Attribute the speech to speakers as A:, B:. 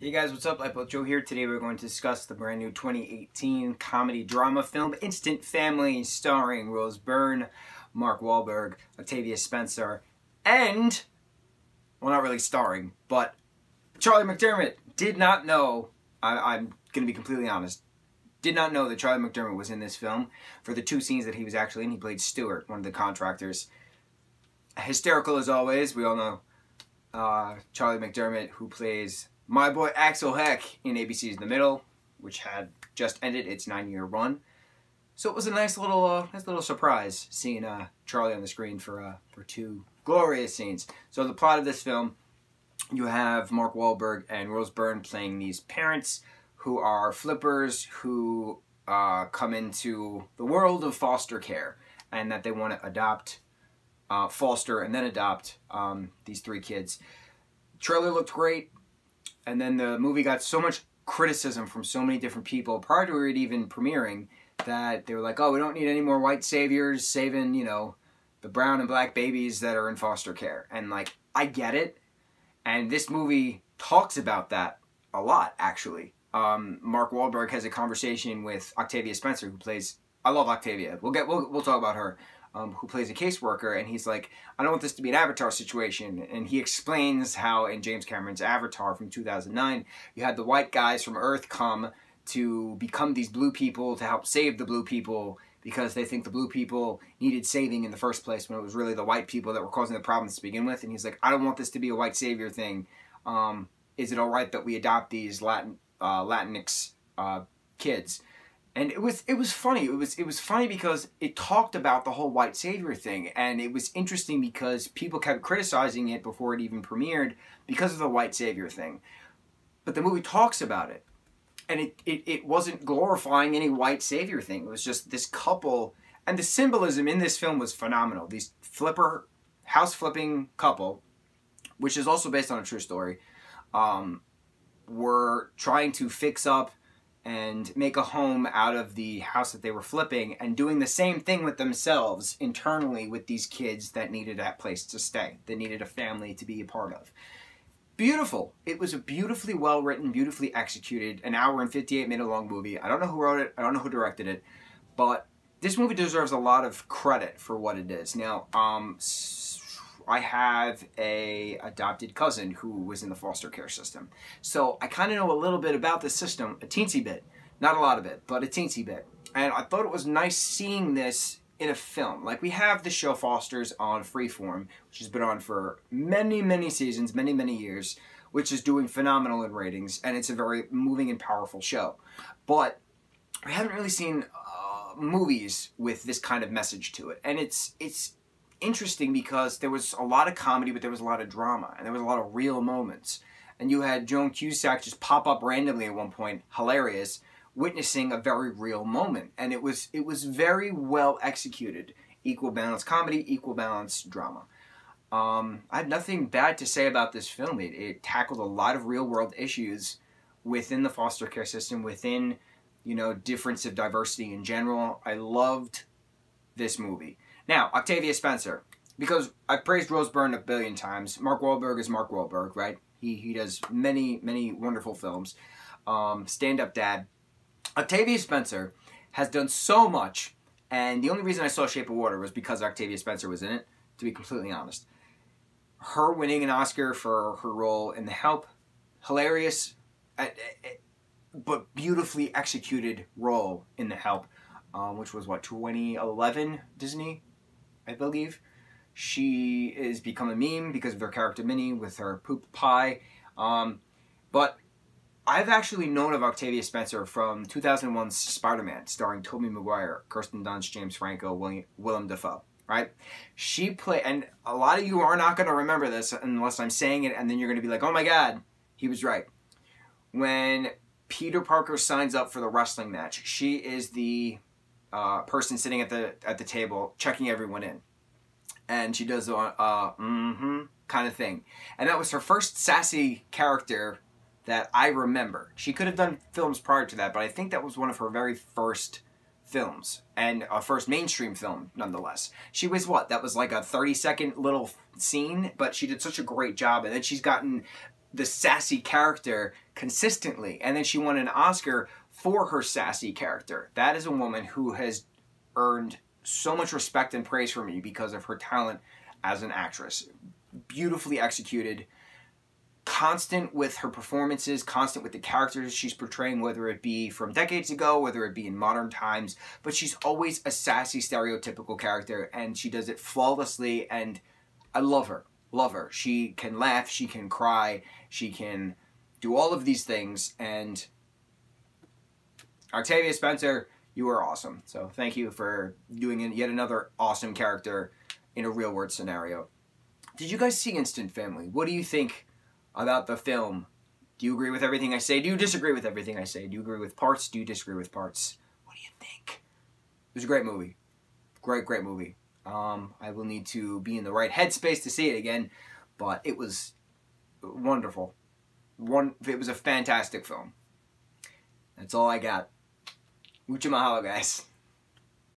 A: Hey guys, what's up? lightboltjoe here. Today we're going to discuss the brand new 2018 comedy drama film Instant Family, starring Rose Byrne, Mark Wahlberg, Octavia Spencer, and, well, not really starring, but Charlie McDermott. Did not know, I'm going to be completely honest, did not know that Charlie McDermott was in this film. For the two scenes that he was actually in, he played Stuart, one of the contractors. Hysterical as always. We all know Charlie McDermott, who plays my boy Axel Heck in ABC's The Middle, which had just ended its 9-year run. So it was a nice little surprise seeing Charlie on the screen for two glorious scenes. So the plot of this film, you have Mark Wahlberg and Rose Byrne playing these parents who are flippers who come into the world of foster care, and that they want to adopt, foster, and then adopt these three kids. Trailer looked great. And then the movie got so much criticism from so many different people prior to it even premiering that they were like, oh, we don't need any more white saviors saving, you know, the brown and black babies that are in foster care. And, like, I get it. And this movie talks about that a lot, actually. Mark Wahlberg has a conversation with Octavia Spencer, who plays, I love Octavia. We'll talk about her. Who plays a caseworker, and he's like, I don't want this to be an Avatar situation. And he explains how in James Cameron's Avatar from 2009, you had the white guys from Earth come to become these blue people to help save the blue people because they think the blue people needed saving in the first place when it was really the white people that were causing the problems to begin with. And he's like, I don't want this to be a white savior thing. Is it all right that we adopt these Latinx kids? And it was funny. It was funny because it talked about the whole white savior thing, and it was interesting because people kept criticizing it before it even premiered because of the white savior thing. But the movie talks about it, and it wasn't glorifying any white savior thing. It was just this couple, and the symbolism in this film was phenomenal. These house flipping couple, which is also based on a true story, were trying to fix up and make a home out of the house that they were flipping, and doing the same thing with themselves internally with these kids that needed that place to stay, that needed a family to be a part of. Beautiful. It was a beautifully well-written, beautifully executed, an hour and 58-minute long movie. I don't know who wrote it, I don't know who directed it, but this movie deserves a lot of credit for what it is. Now, I have a adopted cousin who was in the foster care system. So I kind of know a little bit about the system, a teensy bit. Not a lot of it, but a teensy bit. And I thought it was nice seeing this in a film. Like, we have the show Fosters on Freeform, which has been on for many, many seasons, many, many years, which is doing phenomenal in ratings, and it's a very moving and powerful show. But we haven't really seen movies with this kind of message to it. And it's interesting because there was a lot of comedy, but there was a lot of drama, and there was a lot of real moments. And you had Joan Cusack just pop up randomly at one point, hilarious, witnessing a very real moment. And it was very well executed. Equal balance comedy, equal balance drama. I have nothing bad to say about this film. It tackled a lot of real world issues within the foster care system, within, you know, difference of diversity in general. I loved this movie. Now, Octavia Spencer, because I've praised Rose Byrne a billion times. Mark Wahlberg is Mark Wahlberg, right? He does many, many wonderful films. Stand-up dad. Octavia Spencer has done so much, and the only reason I saw Shape of Water was because Octavia Spencer was in it, to be completely honest. Her winning an Oscar for her role in The Help, hilarious, but beautifully executed role in The Help, which was, what, 2011 Disney? I believe. She is become a meme because of her character Minnie with her poop pie. But I've actually known of Octavia Spencer from 2001's Spider-Man, starring Tobey Maguire, Kirsten Dunst, James Franco, Willem Dafoe. Right? She played, and a lot of you are not going to remember this unless I'm saying it, and then you're going to be like, oh my god, he was right. When Peter Parker signs up for the wrestling match, she is the person sitting at the table checking everyone in, and she does the kind of thing, and that was her first sassy character that I remember. She could have done films prior to that, but I think that was one of her very first films, and a first mainstream film nonetheless. She was what? That was like a 30-second little scene, but she did such a great job, and then she's gotten the sassy character consistently. And then she won an Oscar for her sassy character. That is a woman who has earned so much respect and praise from me because of her talent as an actress. Beautifully executed, constant with her performances, constant with the characters she's portraying, whether it be from decades ago, whether it be in modern times, but she's always a sassy, stereotypical character, and she does it flawlessly, and I love her. Love her. She can laugh, she can cry, she can do all of these things, and Octavia Spencer, you are awesome. So thank you for doing yet another awesome character in a real-world scenario. Did you guys see Instant Family? What do you think about the film? Do you agree with everything I say? Do you disagree with everything I say? Do you agree with parts? Do you disagree with parts? What do you think? It was a great movie. Great, great movie. I will need to be in the right headspace to see it again, but it was wonderful. It was a fantastic film. That's all I got. Mucho mahalo, guys.